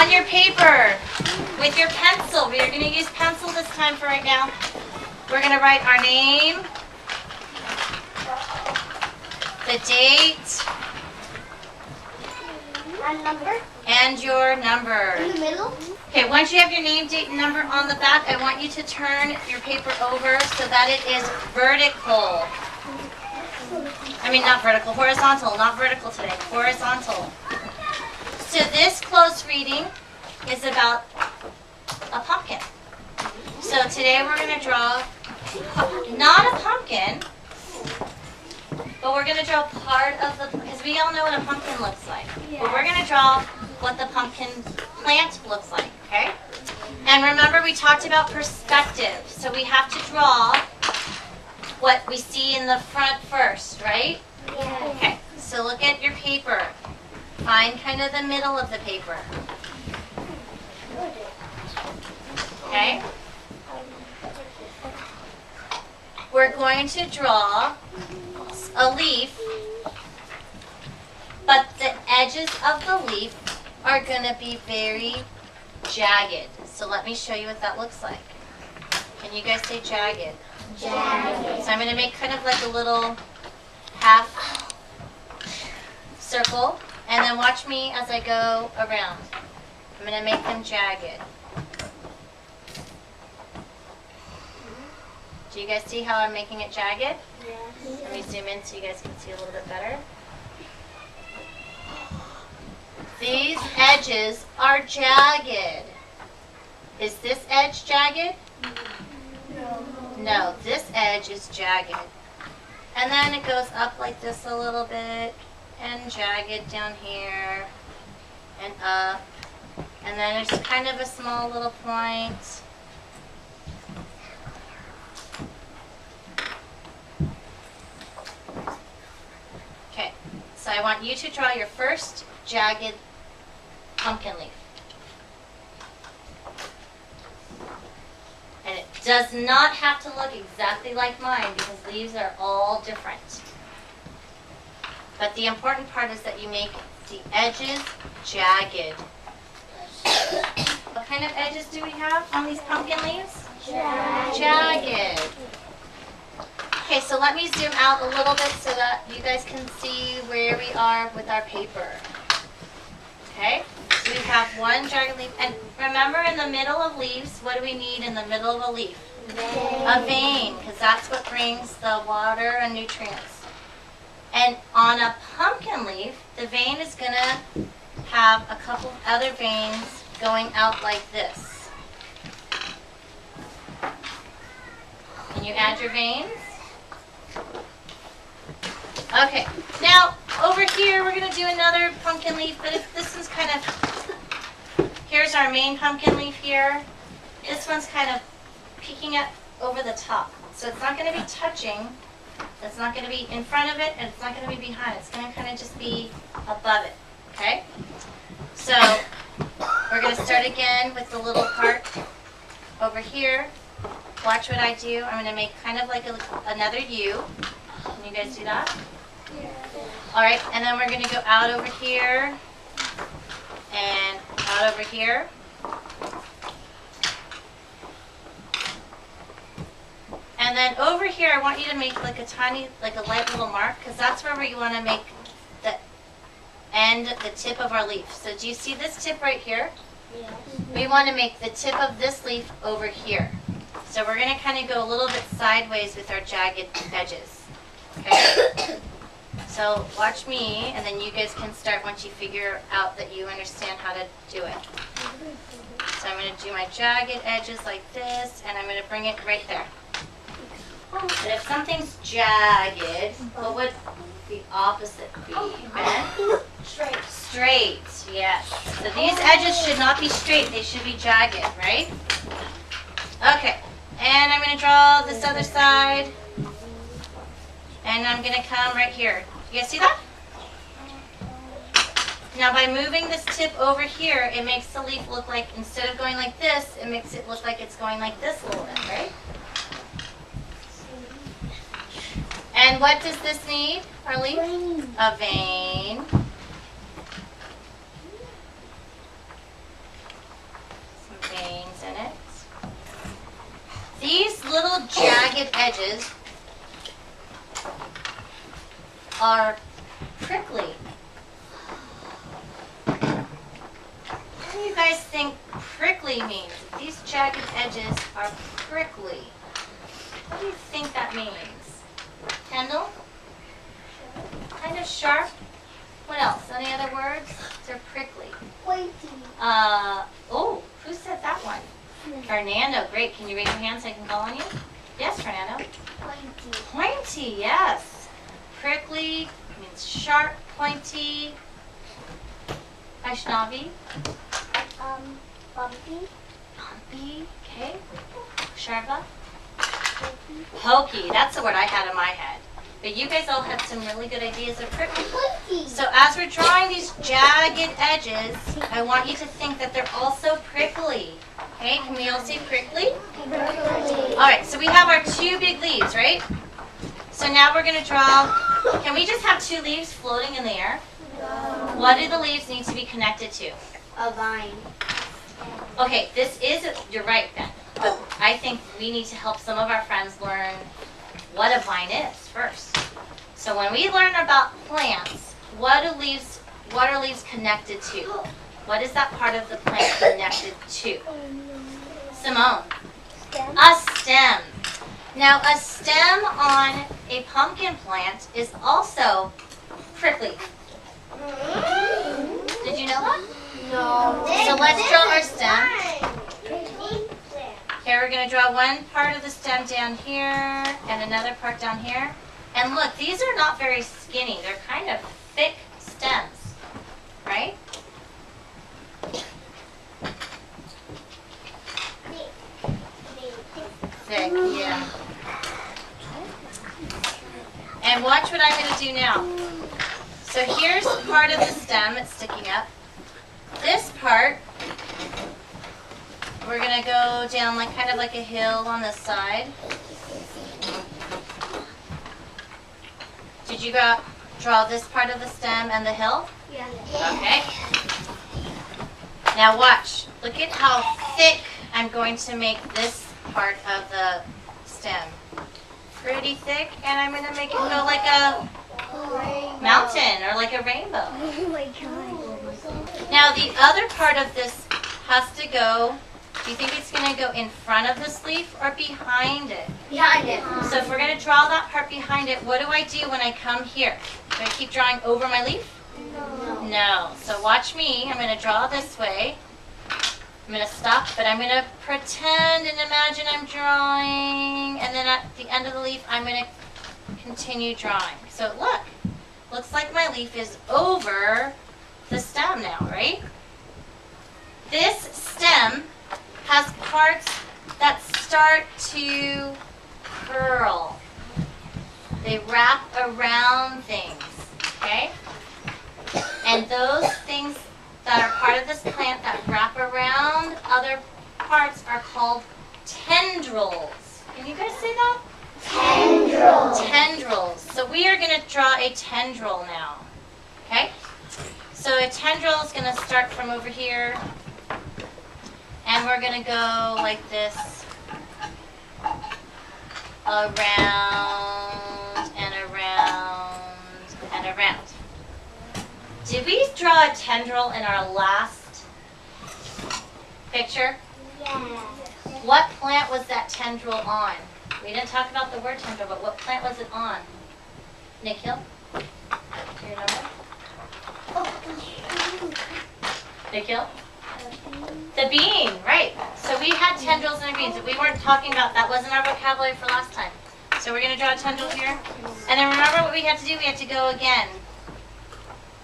On your paper, with your pencil, we are going to use pencil this time for right now. We're going to write our name, the date, And number and your number. in the middle. Okay, once you have your name, date, and number on the back, I want you to turn your paper over so that it is vertical. I mean, not vertical, horizontal, not vertical today, horizontal. So this close reading is about a pumpkin. So today we're going to draw, not a pumpkin, but we're going to draw part of the, because we all know what a pumpkin looks like. But we're going to draw what the pumpkin plant looks like, okay? And remember we talked about perspective. So we have to draw what we see in the front first, right? Yeah. Okay, so look at your paper. Find kind of the middle of the paper. Okay? We're going to draw a leaf, but the edges of the leaf are going to be very jagged. So let me show you what that looks like. Can you guys say jagged? Jagged. So I'm going to make kind of like a little half circle, and then watch me as I go around. I'm going to make them jagged. Do you guys see how I'm making it jagged? Let me zoom in so you guys can see a little bit better. These edges are jagged. Is this edge jagged? No, this edge is jagged. And then it goes up like this a little bit, and jagged down here, and up. And then there's kind of a small little point. Okay, so I want you to draw your first jagged pumpkin leaf. And it does not have to look exactly like mine because leaves are all different. But the important part is that you make the edges jagged. What kind of edges do we have on these pumpkin leaves? Jagged. Okay, so let me zoom out a little bit so that you guys can see where we are with our paper. Okay, so we have one jagged leaf. And remember, in the middle of leaves, what do we need in the middle of a leaf? A vein, because that's what brings the water and nutrients. And on a pumpkin leaf, the vein is going to have a couple of other veins going out like this. Can you add your veins? Okay, now over here we're going to do another pumpkin leaf, but this one's kind of, here's our main pumpkin leaf here. This one's kind of peeking up over the top. So it's not going to be touching, it's not going to be in front of it, and it's not going to be behind. It's going to kind of just be above it, okay? So we're going to start again with the little part over here. Watch what I do. I'm going to make kind of like another U. Can you guys do that? All right, and then we're going to go out over here and out over here. And then over here, I want you to make like a tiny, like a light little mark, because that's where we want to make the end, the tip of our leaf. So do you see this tip right here? Yes. We want to make the tip of this leaf over here. So we're going to kind of go a little bit sideways with our jagged edges. Okay? So watch me, and then you guys can start once you figure out that you understand how to do it. So I'm going to do my jagged edges like this, and I'm going to bring it right there. But if something's jagged, what would the opposite be, Ben? Straight. Straight, yes. So these edges should not be straight, they should be jagged, right? Okay, and I'm going to draw this other side, and I'm going to come right here. You guys see that? Now by moving this tip over here, it makes the leaf look like, instead of going like this, it makes it look like it's going like this a little bit, right? And what does this need, our leaf? A vein. little jagged edges are prickly. What do you guys think prickly means? These jagged edges are prickly. What do you think that means? Kendall? Kind of sharp? What else? Any other words? They're prickly. Pointy. Oh, who said that one? Fernando, great. Can you raise your hand so I can call on you? Yes, Fernando. Pointy. Pointy, yes. Prickly means sharp, pointy. Vaishnavi? Bumpy. Bumpy, okay. Sharva? Pointy. Pokey, that's the word I had in my head. But you guys all had some really good ideas of prickly. Pointy. So as we're drawing these jagged edges, I want you to think that they're also prickly. Okay, can we all see prickly? All right, so we have our two big leaves, right? So now we're going to draw, can we just have two leaves floating in the air? What do the leaves need to be connected to? A vine. Okay, you're right, Ben. But I think we need to help some of our friends learn what a vine is first. So when we learn about plants, what are leaves connected to? What is that part of the plant connected to? Simone. Stem. A stem. Now a stem on a pumpkin plant is also prickly. Did you know that? No. So let's draw our stem. Okay, we're going to draw one part of the stem down here and another part down here. And look, these are not very skinny. They're kind of thick stems, right? Thick, yeah. And watch what I'm going to do now. So here's part of the stem that's sticking up. This part, we're going to go down like kind of like a hill on this side. Did you draw this part of the stem and the hill? Yeah. Okay. Now watch. Look at how thick I'm going to make this part of the stem. Pretty thick, and I'm going to make it go like a mountain or like a rainbow. Oh my god. Now the other part of this has to go, do you think it's going to go in front of this leaf or behind it? Behind it. So if we're going to draw that part behind it, what do I do when I come here? Do I keep drawing over my leaf? No. So watch me. I'm going to draw this way. I'm going to stop, but I'm going to pretend and imagine I'm drawing, and then at the end of the leaf, I'm going to continue drawing. So look, looks like my leaf is over the stem now, right? This stem has parts that start to curl. They wrap around things, okay? And those things that are part of this plant that wrap around other parts are called tendrils. Can you guys say that? Tendrils. Tendrils. So we are going to draw a tendril now. Okay? So a tendril is going to start from over here. And we're going to go like this. Around and around and around. Did we draw a tendril in our last picture? Yeah. What plant was that tendril on? We didn't talk about the word tendril, but what plant was it on? Nikhil? Do you remember? Nikhil? The bean, right. So we had tendrils in our beans, but we weren't talking about, that wasn't our vocabulary for last time. So we're going to draw a tendril here. And then remember what we had to do? We had to go again.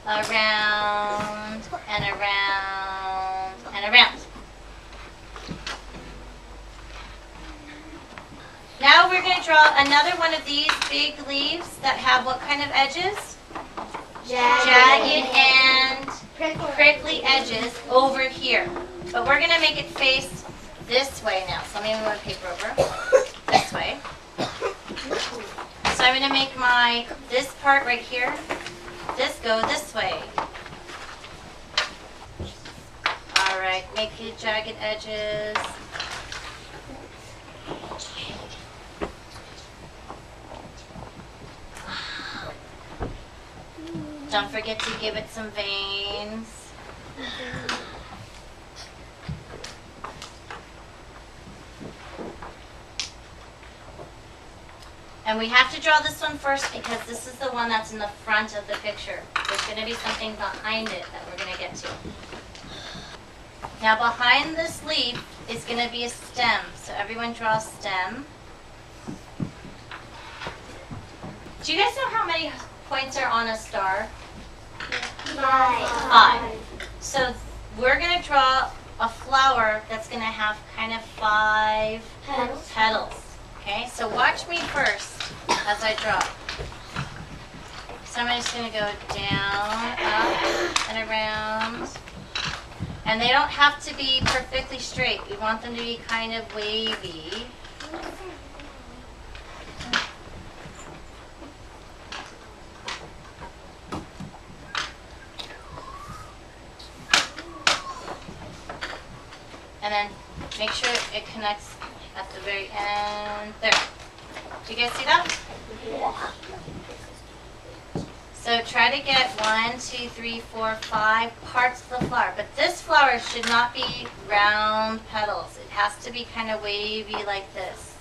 Around and around and around. Now we're going to draw another one of these big leaves that have what kind of edges? Jagged and prickly edges over here. But we're going to make it face this way now. So let me move my paper over this way. So I'm going to make this part right here, this go this way. All right, make the jagged edges. Don't forget to give it some veins. And we have to draw this one first because this is the one that's in the front of the picture. There's going to be something behind it that we're going to get to. Now behind this leaf is going to be a stem. So everyone draw a stem. Do you guys know how many points are on a star? 5. So we're going to draw a flower that's going to have kind of 5 petals. Okay, so watch me first as I draw. So I'm just going to go down, up, and around. And they don't have to be perfectly straight. We want them to be kind of wavy. And then make sure it connects at the very end. There. Do you guys see that? So try to get 1, 2, 3, 4, 5 parts of the flower. But this flower should not be round petals. It has to be kind of wavy like this.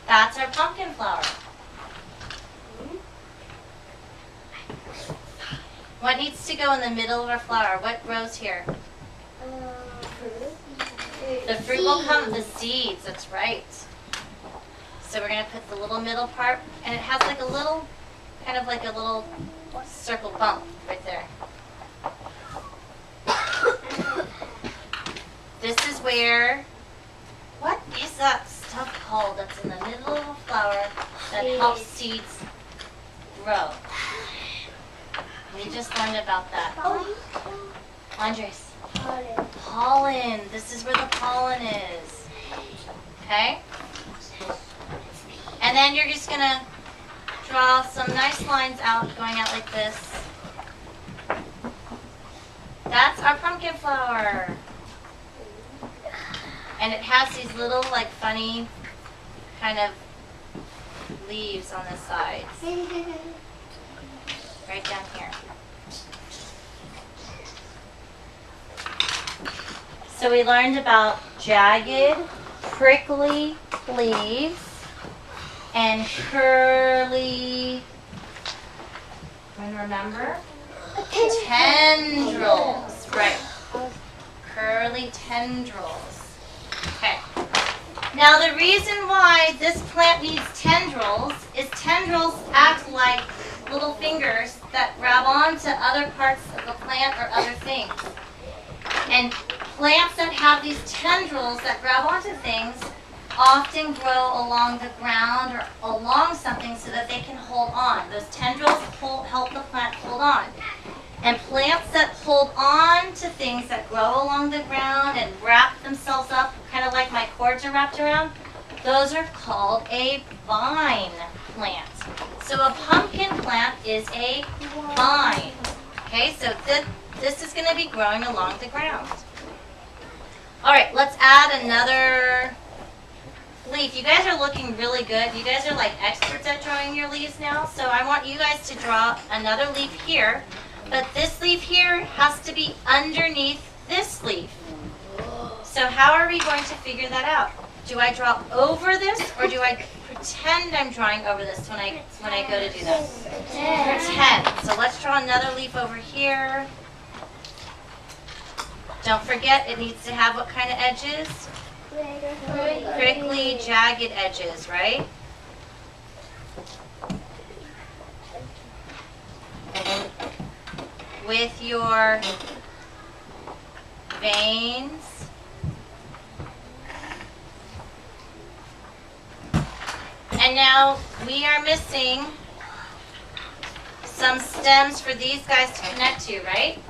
That's our pumpkin flower. What needs to go in the middle of our flower? What grows here? The fruit will come, the seeds, that's right. So we're going to put the little middle part, and it has like a little, kind of like a little circle bump right there. This is where, what is that stuff called that's in the middle of a flower that helps seeds grow? We just learned about that. Andres. Pollen. This is where the pollen is. Okay? And then you're just going to draw some nice lines out, going out like this. That's our pumpkin flower. And it has these little, like, funny kind of leaves on the sides. Right down here. So we learned about jagged, prickly leaves and curly, remember? Tendrils, right. Curly tendrils. Okay. Now the reason why this plant needs tendrils is tendrils act like little fingers that grab onto other parts of the plant or other things. And plants that have these tendrils that grab onto things often grow along the ground or along something so that they can hold on. Those tendrils help the plant hold on. And plants that hold on to things that grow along the ground and wrap themselves up, kind of like my cords are wrapped around, those are called a vine plant. So a pumpkin plant is a vine. Okay, so this is going to be growing along the ground. All right, let's add another leaf. You guys are looking really good. You guys are like experts at drawing your leaves now. So I want you guys to draw another leaf here. But this leaf here has to be underneath this leaf. So how are we going to figure that out? Do I draw over this or do I pretend I'm drawing over this when I go to do that? Pretend. So let's draw another leaf over here. Don't forget it needs to have what kind of edges? Prickly, jagged edges, right? With your veins. And now we are missing some stems for these guys to connect to, right?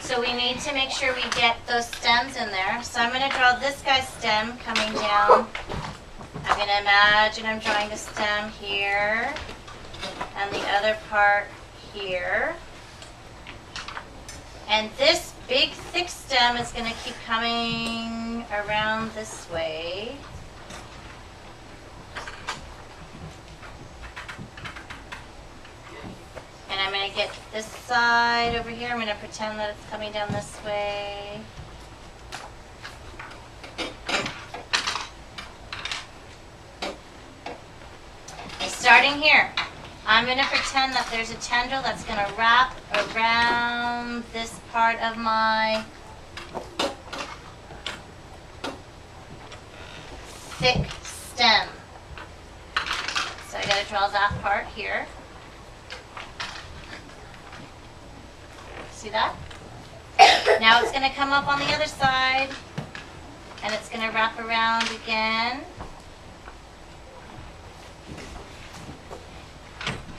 So we need to make sure we get those stems in there. So I'm going to draw this guy's stem coming down. I'm going to imagine I'm drawing the stem here and the other part here. And this big thick stem is going to keep coming around this way. I'm going to get this side over here. I'm going to pretend that it's coming down this way. Starting here, I'm going to pretend that there's a tendril that's going to wrap around this part of my thick stem. So I got to draw that part here. See that? Now it's going to come up on the other side, and it's going to wrap around again.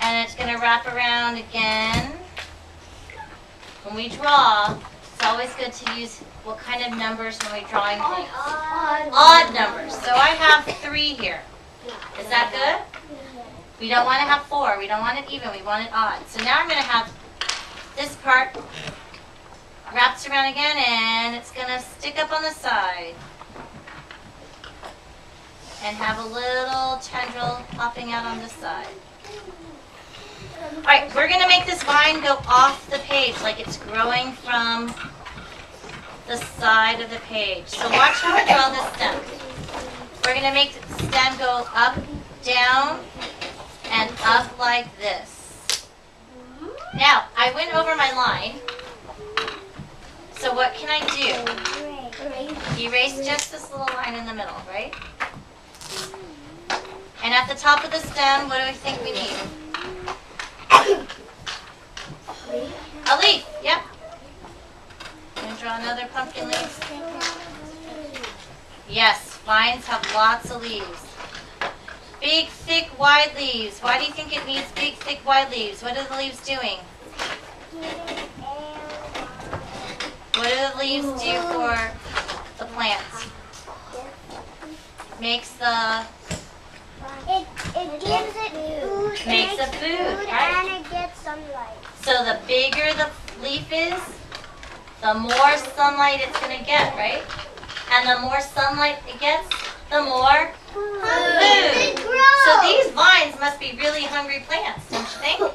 And it's going to wrap around again. When we draw, it's always good to use what kind of numbers when we're drawing things? Odd numbers. So I have 3 here. Is that good? We don't want to have 4. We don't want it even. We want it odd. So now I'm going to have this part wraps around again, and it's going to stick up on the side. And have a little tendril popping out on this side. Alright, we're going to make this vine go off the page like it's growing from the side of the page. So watch how I draw this stem. We're going to make the stem go up, down, and up like this. Now, I went over my line. So what can I do? Erase just this little line in the middle, right? And at the top of the stem, what do we think we need? A leaf, yep. I'm going to draw another pumpkin leaf. Yes, vines have lots of leaves. Big, thick, wide leaves. Why do you think it needs big, thick, wide leaves? What are the leaves doing? What do the leaves do for the plant? Makes the... It gives it food. Makes it food, right? And it gets sunlight. So the bigger the leaf is, the more sunlight it's going to get, right? And the more sunlight it gets, the more food. So these vines must be really hungry plants, don't you think?